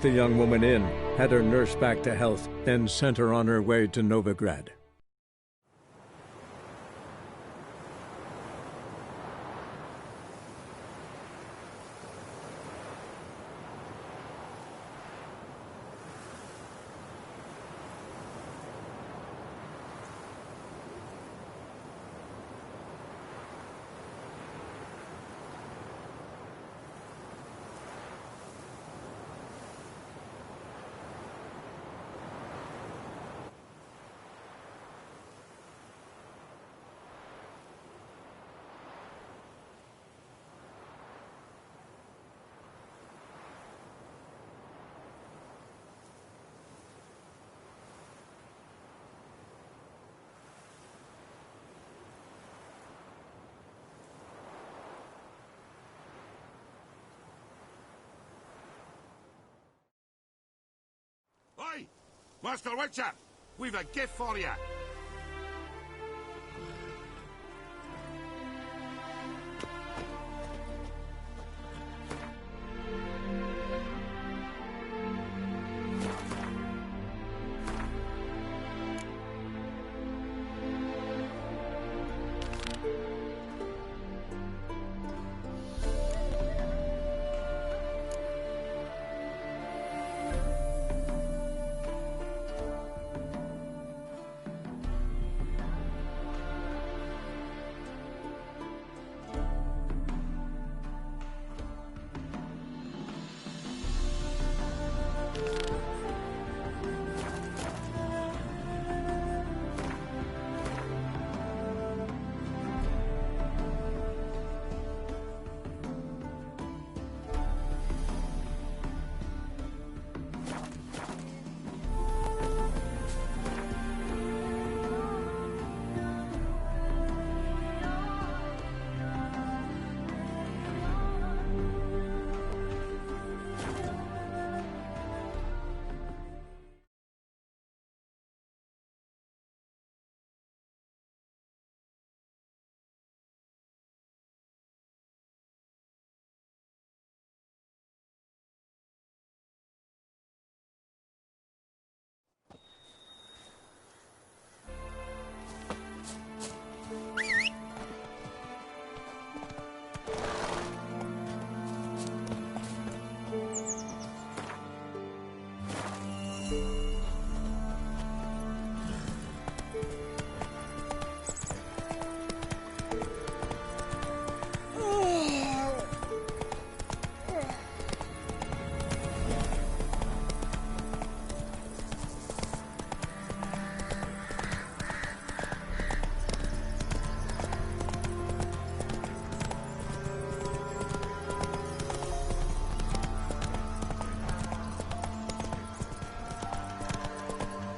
The young woman in, had her nursed back to health, then sent her on her way to Novigrad. Oi! Master Witcher! We've a gift for you!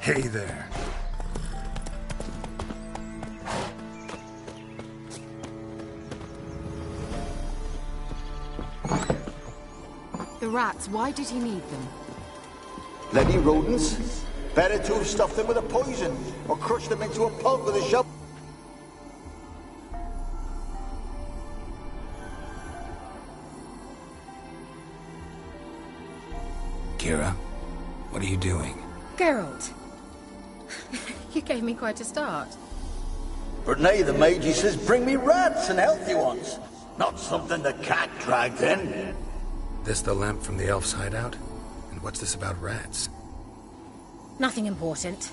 Hey there. The rats, why did he need them? Bloody rodents. Better to have stuffed them with a poison, or crushed them into a pulp with a shovel. Kira, what are you doing? Geralt. You gave me quite a start. But now the mage says bring me rats and healthy ones. Not something the cat dragged in. This the lamp from the elf's hideout? And what's this about rats? Nothing important.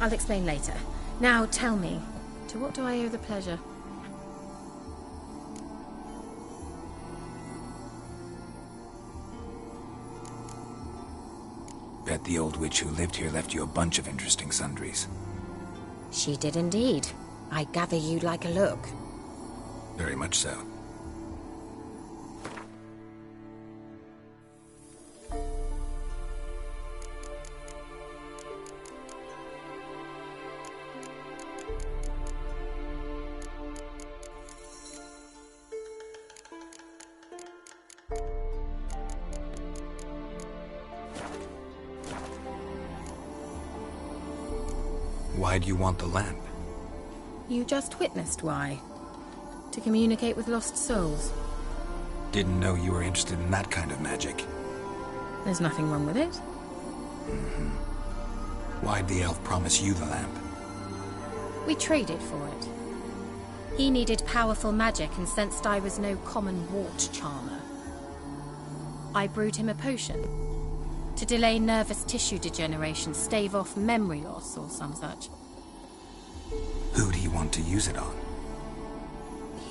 I'll explain later. Now tell me, to what do I owe the pleasure? Bet the old witch who lived here left you a bunch of interesting sundries. She did indeed. I gather you'd like a look. Very much so. Why do you want the lamp? You just witnessed why. To communicate with lost souls. Didn't know you were interested in that kind of magic. There's nothing wrong with it. Why'd the elf promise you the lamp? We traded for it. He needed powerful magic and sensed I was no common wart charmer. I brewed him a potion to delay nervous tissue degeneration, stave off memory loss or some such. Who'd he want to use it on?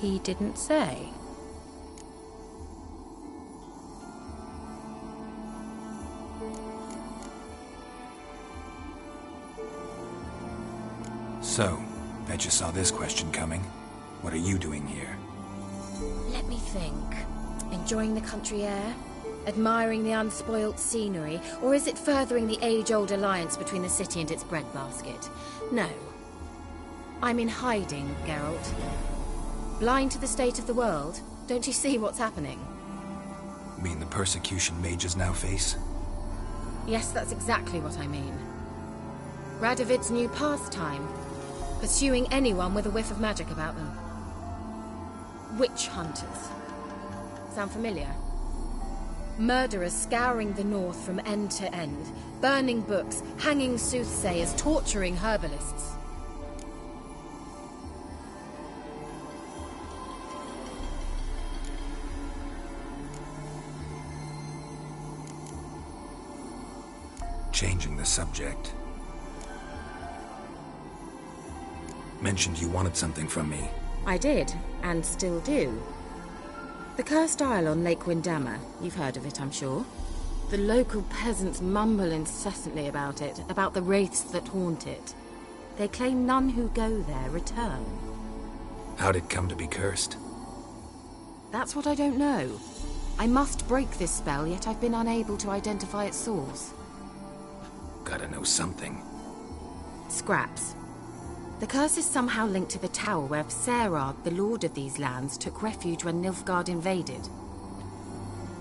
He didn't say. So, bet you saw this question coming. What are you doing here? Let me think. Enjoying the country air? Admiring the unspoilt scenery? Or is it furthering the age-old alliance between the city and its breadbasket? No. I'm in hiding, Geralt. Blind to the state of the world? Don't you see what's happening? Mean the persecution mages now face? Yes, that's exactly what I mean. Radovid's new pastime. Pursuing anyone with a whiff of magic about them. Witch hunters. Sound familiar? Murderers scouring the north from end to end, burning books, hanging soothsayers, torturing herbalists. Changing the subject. Mentioned you wanted something from me. I did, and still do. The Cursed Isle on Lake Windammer. You've heard of it, I'm sure. The local peasants mumble incessantly about it, about the wraiths that haunt it. They claim none who go there return. How'd it come to be cursed? That's what I don't know. I must break this spell, yet I've been unable to identify its source. Gotta know something. Scraps. The curse is somehow linked to the tower where Serard, the lord of these lands, took refuge when Nilfgaard invaded.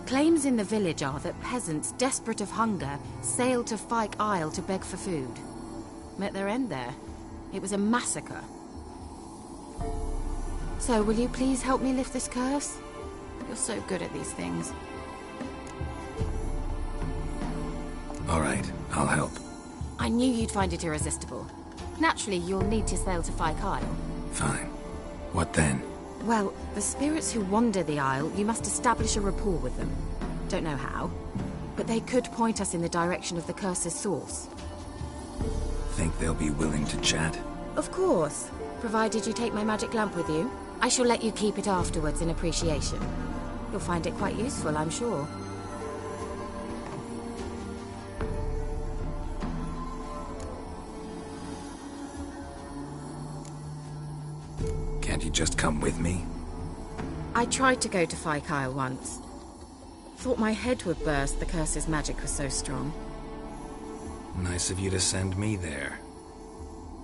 Claims in the village are that peasants, desperate of hunger, sailed to Fyke Isle to beg for food. Met their end there. It was a massacre. So, will you please help me lift this curse? You're so good at these things. All right, I'll help. I knew you'd find it irresistible. Naturally, you'll need to sail to Fyke Isle. Fine. What then? Well, the spirits who wander the Isle, you must establish a rapport with them. Don't know how, but they could point us in the direction of the curse's source. Think they'll be willing to chat? Of course, provided you take my magic lamp with you. I shall let you keep it afterwards in appreciation. You'll find it quite useful, I'm sure. Can't you just come with me? I tried to go to Fyke Isle once. Thought my head would burst, the curse's magic was so strong. Nice of you to send me there.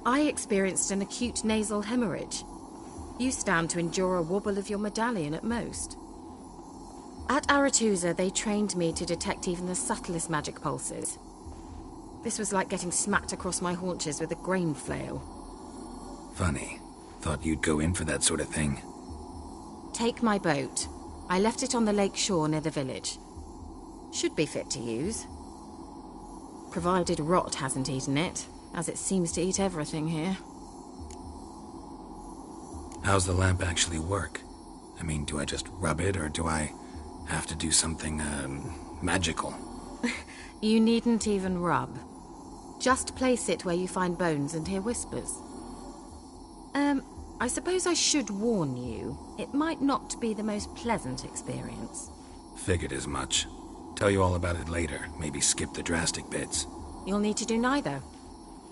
I experienced an acute nasal hemorrhage. You stand to endure a wobble of your medallion at most. At Aretusa, they trained me to detect even the subtlest magic pulses. This was like getting smacked across my haunches with a grain flail. Funny. Thought you'd go in for that sort of thing. Take my boat. I left it on the lake shore near the village. Should be fit to use. Provided rot hasn't eaten it, as it seems to eat everything here. How's the lamp actually work? I mean, do I just rub it, or do I have to do something, magical? You needn't even rub. Just place it where you find bones and hear whispers. I suppose I should warn you, it might not be the most pleasant experience. Figured as much. Tell you all about it later, maybe skip the drastic bits. You'll need to do neither.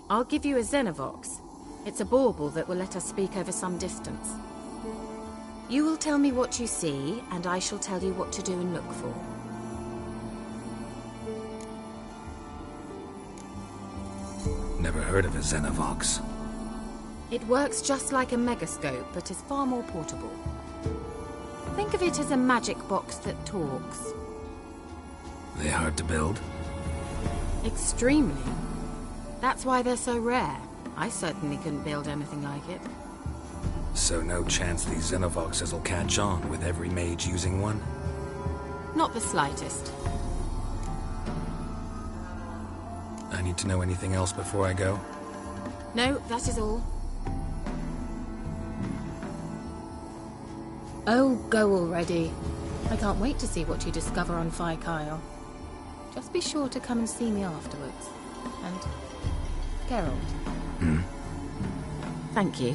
I'll give you a Xenovox. It's a bauble that will let us speak over some distance. You will tell me what you see, and I shall tell you what to do and look for. Never heard of a Xenovox. It works just like a megascope, but is far more portable. Think of it as a magic box that talks. They hard to build? Extremely. That's why they're so rare. I certainly couldn't build anything like it. So no chance these Xenovoxes will catch on with every mage using one? Not the slightest. need to know anything else before I go? No, that is all. Oh, go already. I can't wait to see what you discover on Phi Kyle. Just be sure to come and see me afterwards. And... Geralt. Thank you.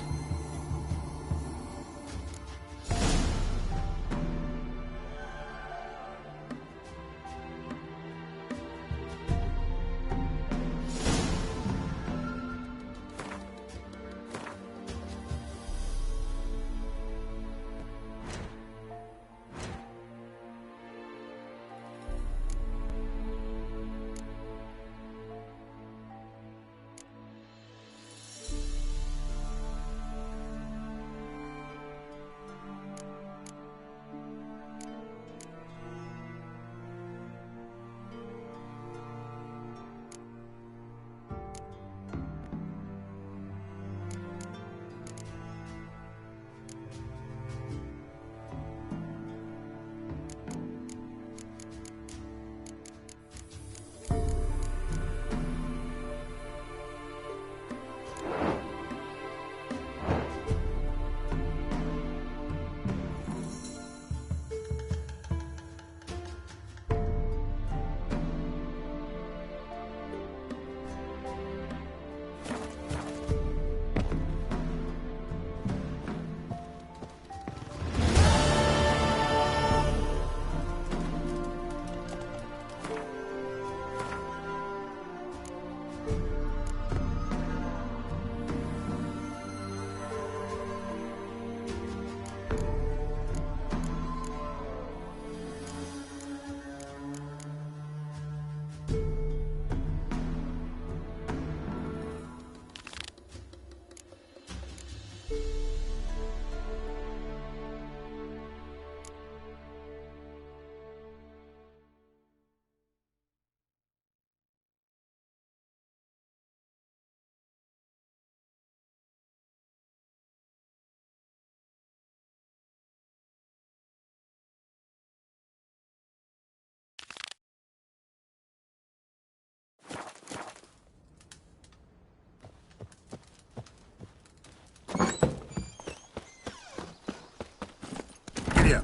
Here.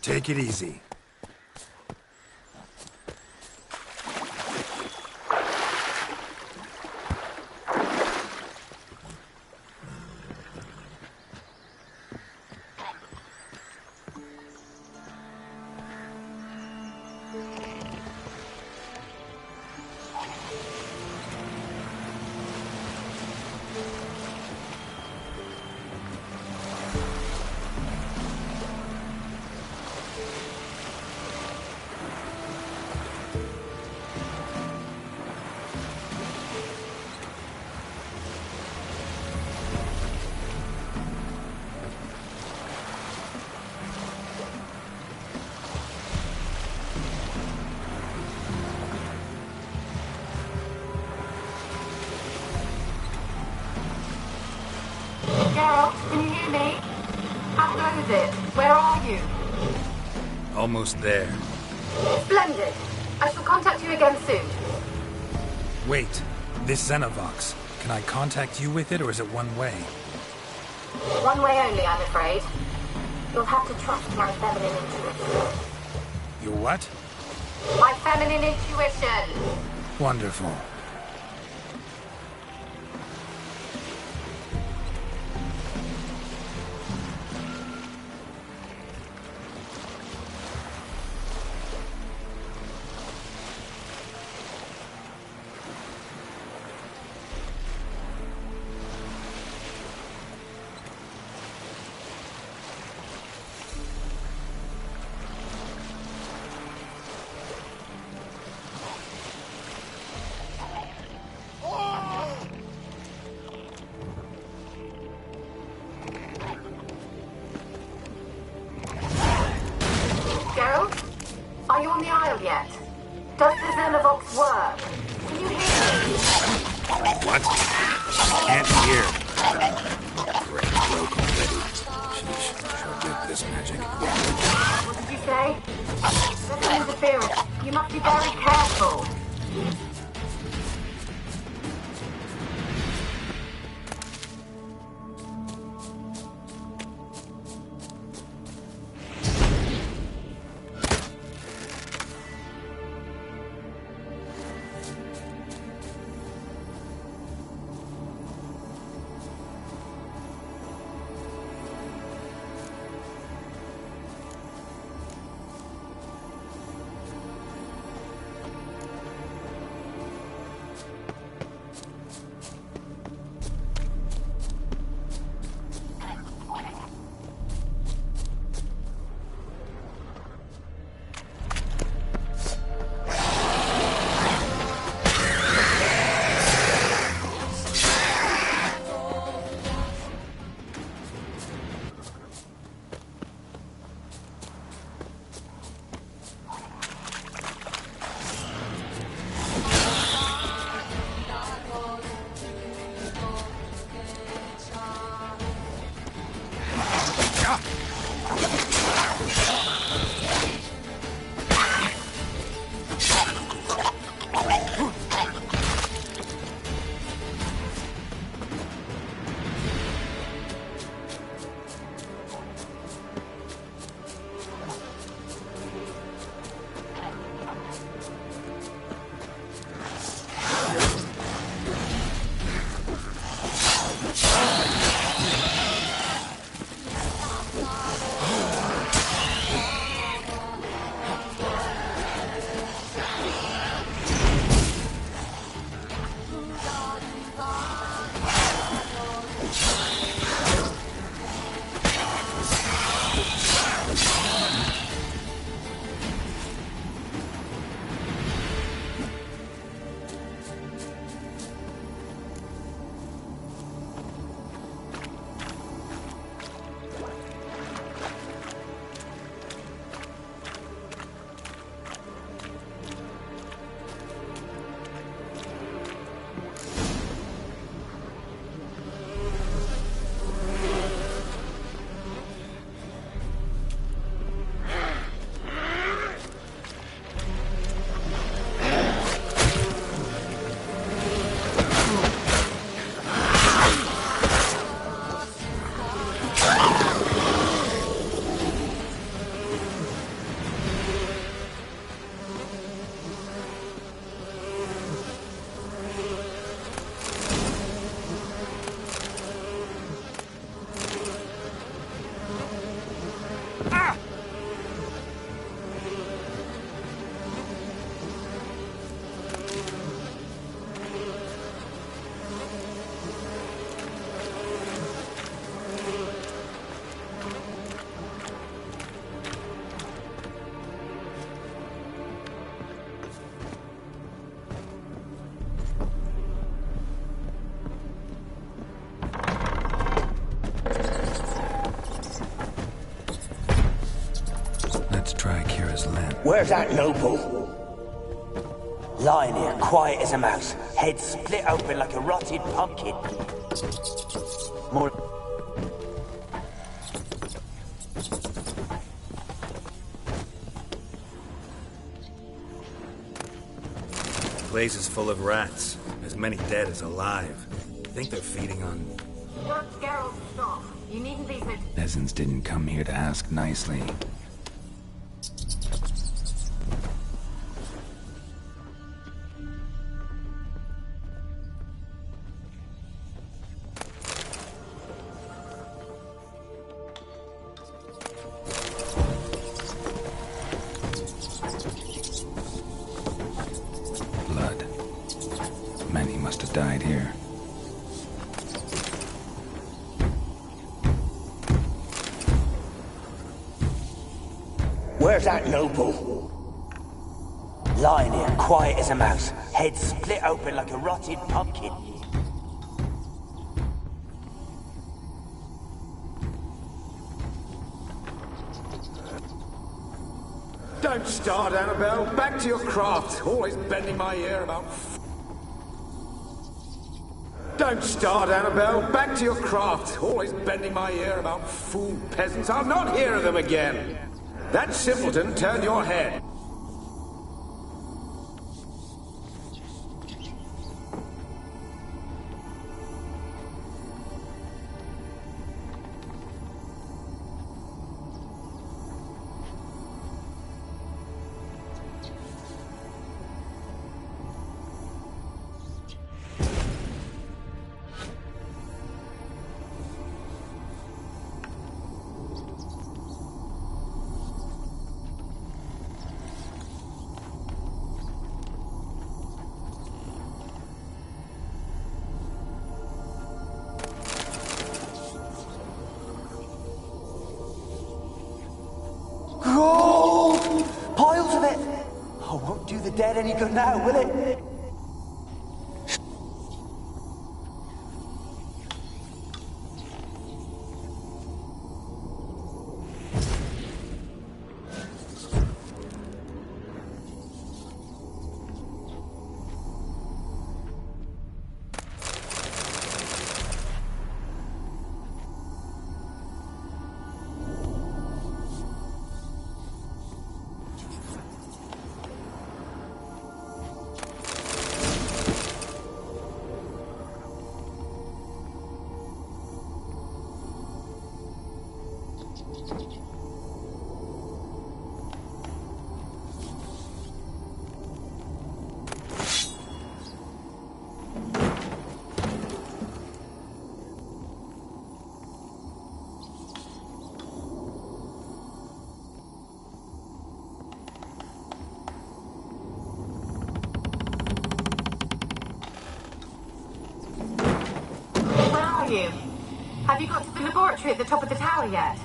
Take it easy. Geralt, can you hear me? How goes it? Where are you? Almost there. Splendid. I shall contact you again soon. Wait, this Xenovox. Can I contact you with it, or is it one way? One way only, I'm afraid. You'll have to trust my feminine intuition. Your what? My feminine intuition! Wonderful. Geralt? Are you on the Isle yet? Does the Xenovox work? Can you hear me? What? Can't hear. Great, broke already. Sheesh, sure whip this magic. What did you say? There's interference. You must be very careful. Where's that noble? Lying here, quiet as a mouse, head split open like a rotted pumpkin. More... The place is full of rats. As many dead as alive. I think they're feeding on... Don't scare us, stop. You needn't be so... Peasants didn't come here to ask nicely. Blood. Many must have died here. Where's that noble? Lying here, quiet as a mouse, head split open like a rotted pumpkin. Don't start, Annabelle. Back to your craft. Always bending my ear about... Don't start, Annabelle. Back to your craft. Always bending my ear about fool peasants. I'll not hear of them again. That simpleton turned your head. Piles of it! Oh, won't do the dead any good now, will it? Have you got to the laboratory at the top of the tower yet?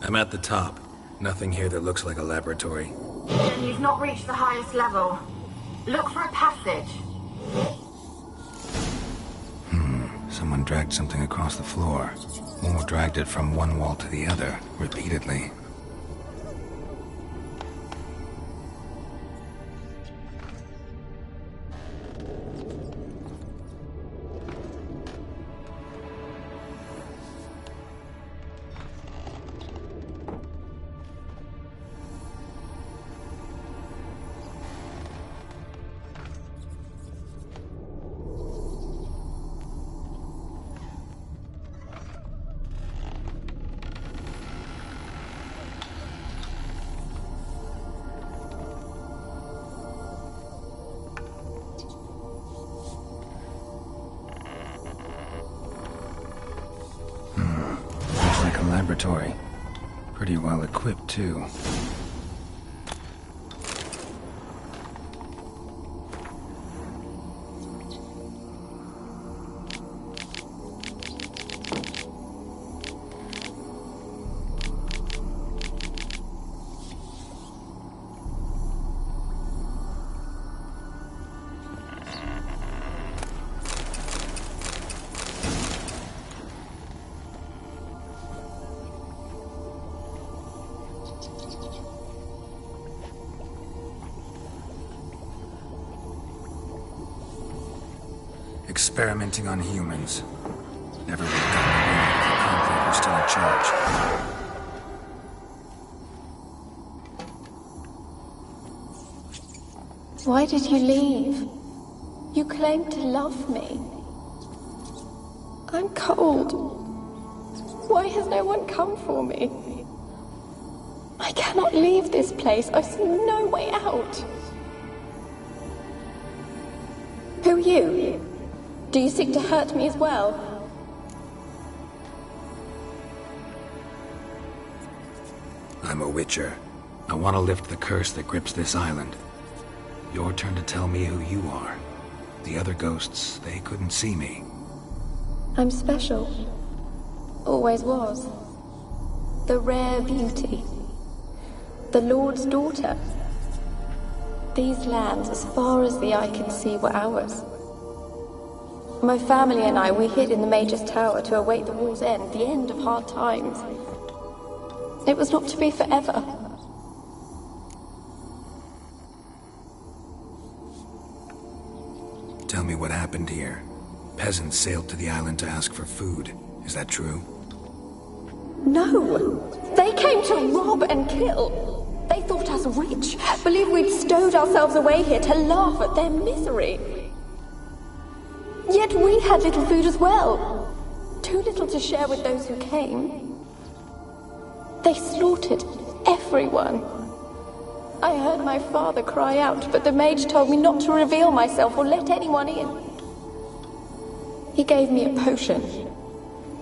I'm at the top. Nothing here that looks like a laboratory. Then you've not reached the highest level. Look for a passage. Someone dragged something across the floor. Or dragged it from one wall to the other, repeatedly. Laboratory. Pretty well equipped, too. Experimenting on humans. Never would have gotten away if the Conclave were still in charge. Why did you leave? You claimed to love me. I'm cold. Why has no one come for me? I cannot leave this place. I see no way out. Who are you? Do you seek to hurt me as well? I'm a witcher. I want to lift the curse that grips this island. Your turn to tell me who you are. The other ghosts, they couldn't see me. I'm special. Always was. The rare beauty. The Lord's daughter. These lands, as far as the eye can see, were ours. My family and I, we hid in the Major's Tower to await the war's end, the end of hard times. It was not to be forever. Tell me what happened here. Peasants sailed to the island to ask for food. Is that true? No! They came to rob and kill. They thought us rich, believed we'd stowed ourselves away here to laugh at their misery. Yet we had little food as well. Too little to share with those who came. They slaughtered everyone. I heard my father cry out, but the mage told me not to reveal myself or let anyone in. He gave me a potion.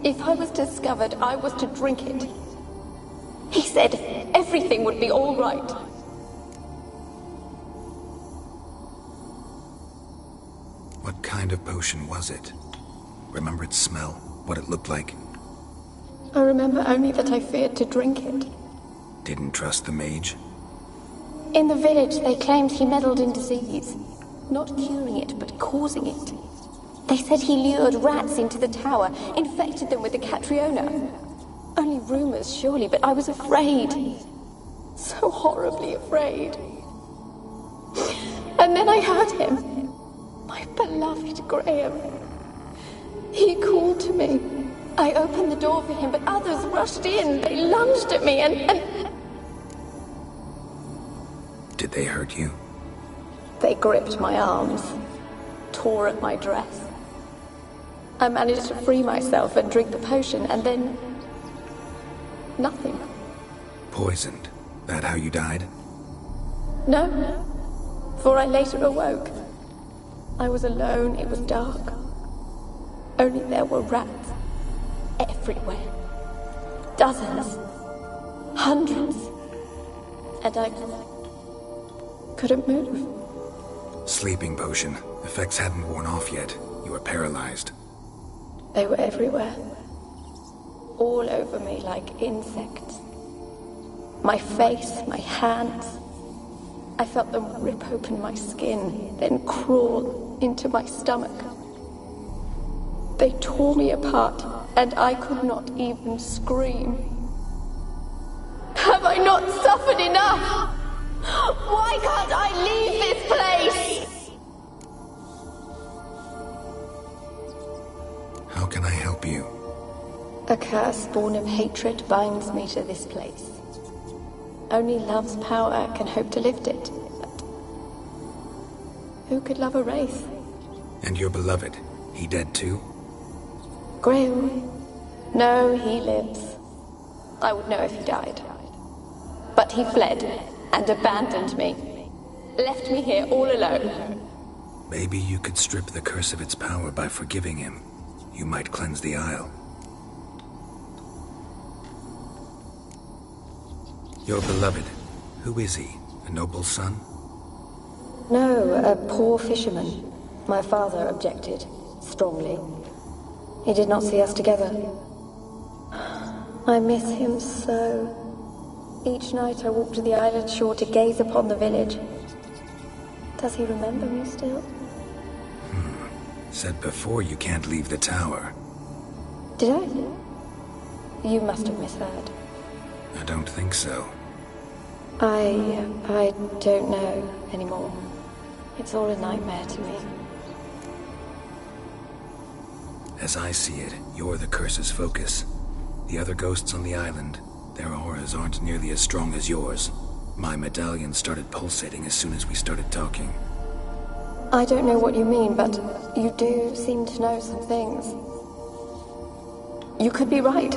If I was discovered, I was to drink it. He said everything would be all right. What kind of potion was it? Remember its smell? What it looked like? I remember only that I feared to drink it. Didn't trust the mage? In the village, they claimed he meddled in disease. Not curing it, but causing it. They said he lured rats into the tower, infected them with the Catriona. Only rumors, surely, but I was afraid. So horribly afraid. And then I heard him. My beloved Graham. He called to me. I opened the door for him, but others rushed in. They lunged at me and... Did they hurt you? They gripped my arms, tore at my dress. I managed to free myself and drink the potion, and then... nothing. Poisoned? That how you died? No, for I later awoke. I was alone, it was dark. Only there were rats. Everywhere. Dozens. Hundreds. And I couldn't move. Sleeping potion. Effects hadn't worn off yet. You were paralyzed. They were everywhere. All over me like insects. My face, my hands. I felt them rip open my skin, then crawl into my stomach. They tore me apart, and I could not even scream. Have I not suffered enough? Why can't I leave this place? How can I help you? A curse born of hatred binds me to this place. Only love's power can hope to lift it. But who could love a wraith? And your beloved, he dead too? Graham? No, he lives. I would know if he died. But he fled and abandoned me. Left me here all alone. Maybe you could strip the curse of its power by forgiving him. You might cleanse the Isle. Your beloved, who is he? A noble son? No, a poor fisherman. My father objected, strongly. He did not see us together. I miss him so. Each night I walk to the island shore to gaze upon the village. Does he remember me still? Said before you can't leave the tower. Did I? You must have misheard. I don't think so. I don't know anymore. It's all a nightmare to me. As I see it, you're the curse's focus. The other ghosts on the island, their auras aren't nearly as strong as yours. My medallion started pulsating as soon as we started talking. I don't know what you mean, but you do seem to know some things. You could be right.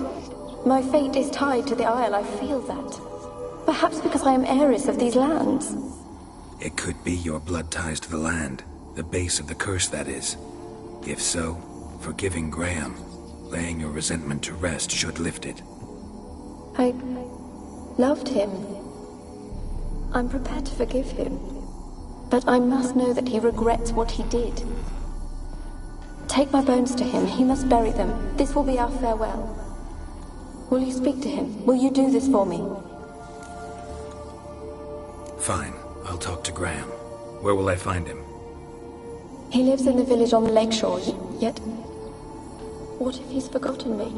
My fate is tied to the Isle, I feel that. Perhaps because I am heiress of these lands. It could be your blood ties to the land, the base of the curse, that is. If so, forgiving Graham, laying your resentment to rest should lift it. I loved him. I'm prepared to forgive him. But I must know that he regrets what he did. Take my bones to him. He must bury them. This will be our farewell. Will you speak to him? Will you do this for me? Fine. I'll talk to Graham. Where will I find him? He lives in the village on the lakeshore, yet... what if he's forgotten me?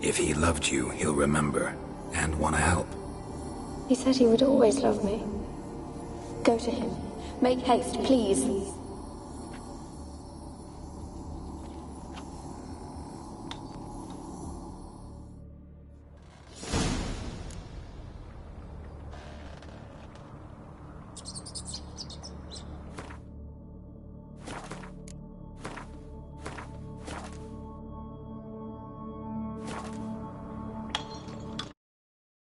If he loved you, he'll remember, and want to help. He said he would always love me. Go to him. Make haste, please.